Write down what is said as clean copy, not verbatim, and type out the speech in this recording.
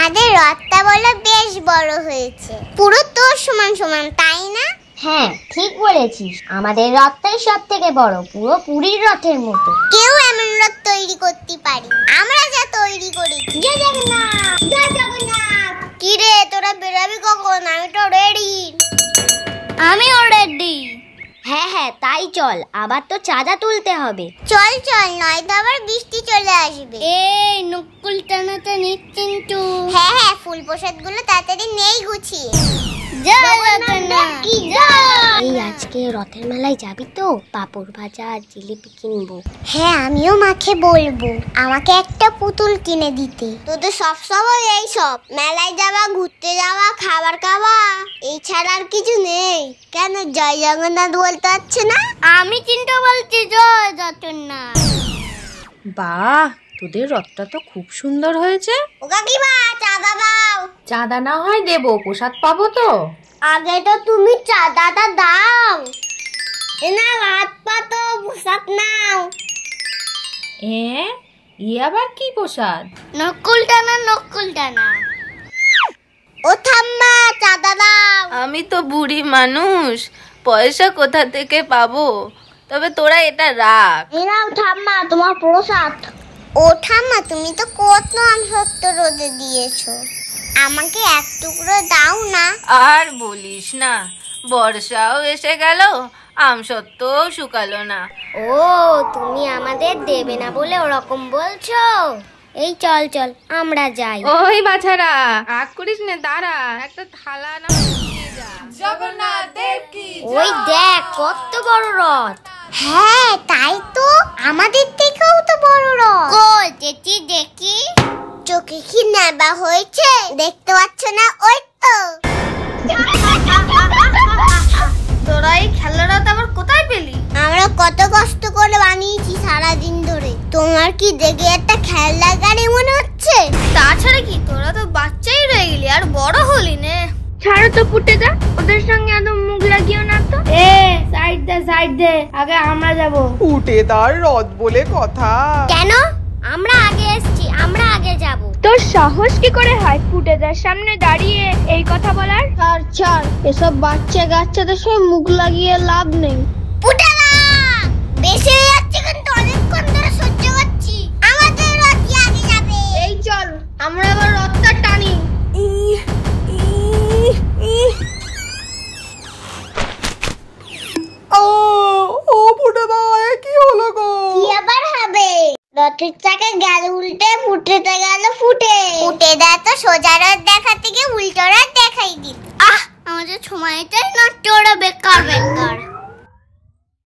আমাদের রথটা বলে বেশ বড় হয়েছে, পুরো তোর সমান সমান, তাই না? হ্যাঁ ঠিক বলেছিস, আমাদের রথটাই সব থেকে বড়, পুরো পুরীর রথের মতো। কেউ এমন রথ তৈরি করতে পারি, আমরা যা তৈরি করেছি। জয় জগন্নাথ, জয় জগন্নাথ। কি রে, তোরা বেরাবি কখন? আমি তো রেডি। আমিও রেডি। হ্যাঁ তাই চল, আবার তো চাঁদা তুলতে হবে। চল চল, নয়তো আবার বৃষ্টি চলে আসবে। এই নকুল টানাতে নিশ্চিন্তু। হ্যাঁ ফুল প্রসাদ গুলো তাড়াতাড়ি নেই গুছিয়ে। এই আজকে রথের মেলায় যাবি তো? পাপড় ভাজা আর জিলিপি কিনবো। হ্যাঁ আমিও মাকে বলবো আমাকে একটা পুতুল কিনে দিতে। তোদের সব সময় এই সব, মেলায় যাওয়া, ঘুরতে যাওয়া, খাবার খাওয়া, এই ছাড়া আর কিছু নেই। কেন জয় জগন্নাথ বলতে পারছে না? আমি চিন্তা বলছি জয় জগন্নাথ। বাহ, তোদের রথটা তো খুব সুন্দর হয়েছে। ও কাকিমা, চাঁদা দাও। চাঁদা না হয় দেবো, প্রসাদ পাবো তো। আগে তো তুমি চাঁদাটা দাও। না হাত পাতো, প্রসাদ নাও। আবার কি প্রসাদ? নকুল টানা। ও ঠাম্মা, চাঁদা দাও। আমি তো বুড়ি মানুষ, পয়সা কোথা থেকে পাবো? তবে তোরা এটা রাখ। নাও ঠাম্মা, তোমার প্রসাদ। ও ঠাম্মা, তুমি তো কত আমসত্ব রোদে দিয়েছো, আমাকে এক টুকরো দাও না। আর বলিস না, বর্ষাও এসে গেল, আমসত্ত্বও শুকালো না। ও তুমি আমাদের দেবে না বলে ওরকম বলছো? এই চল চল আমরা যাই। ওই বাছারা, রাগ করিস না, দাঁড়া, একটা থালা না দিয়ে যা। জগন্নাথ দেব কি জয়। ওই দেখ কত বড় রথ। হ্যাঁ তাই তো, আমাদের থেকেও তো বড় রথ। কই চেচি দেখি। চোখে কি নেবা হয়েছে, দেখতে পাচ্ছ না? ওই তো। তোরা এই খেলাটা আবার কোথায় পেলি? আমরা কত কষ্ট করে বানিয়েছি সারাদিন ধরে। তোমার কি দেখে একটা খেলনা গাড়ি মনে হচ্ছে? তাছাড়া কি, তোরা তো বাচ্চাই রয়ে গেলি, আর বড় হলি নে। ছাড়ো তো ফুটে দা, ওদের সঙ্গে এত মুখ লাগিও না তো। সাইড দে, আগে আমরা যাবো। ফুটেদার রথ বলে কথা। কেন? আমরা আগে এসেছি, আমরা আগে যাব। তোর সাহস কি করে হয় ফুটেদার সামনে দাঁড়িয়ে এই কথা বলার? ছাড়, এসব বাচ্চা কাচ্চাদের সঙ্গে মুখ লাগিয়ে লাভ নেই। পুটালা, বেশি হয়ে যাচ্ছে কিন্তু, অনেকক্ষণ ধরে সহ্য করছি। আমাদের রথই আগে যাবে। এই চল, আমরা আবার রথটা টানি। ও ফুটেদা, কি হলো গো? কি আবার হবে? রথের চাকা গেল উল্টে, ফুটেতে গেল ফুটে। ফুটে দেয় তো সোজা রথ দেখা থেকে উল্টো রথ দেখাই দিত। আমাদের সময়টাই নষ্ট, ওরা বেকার।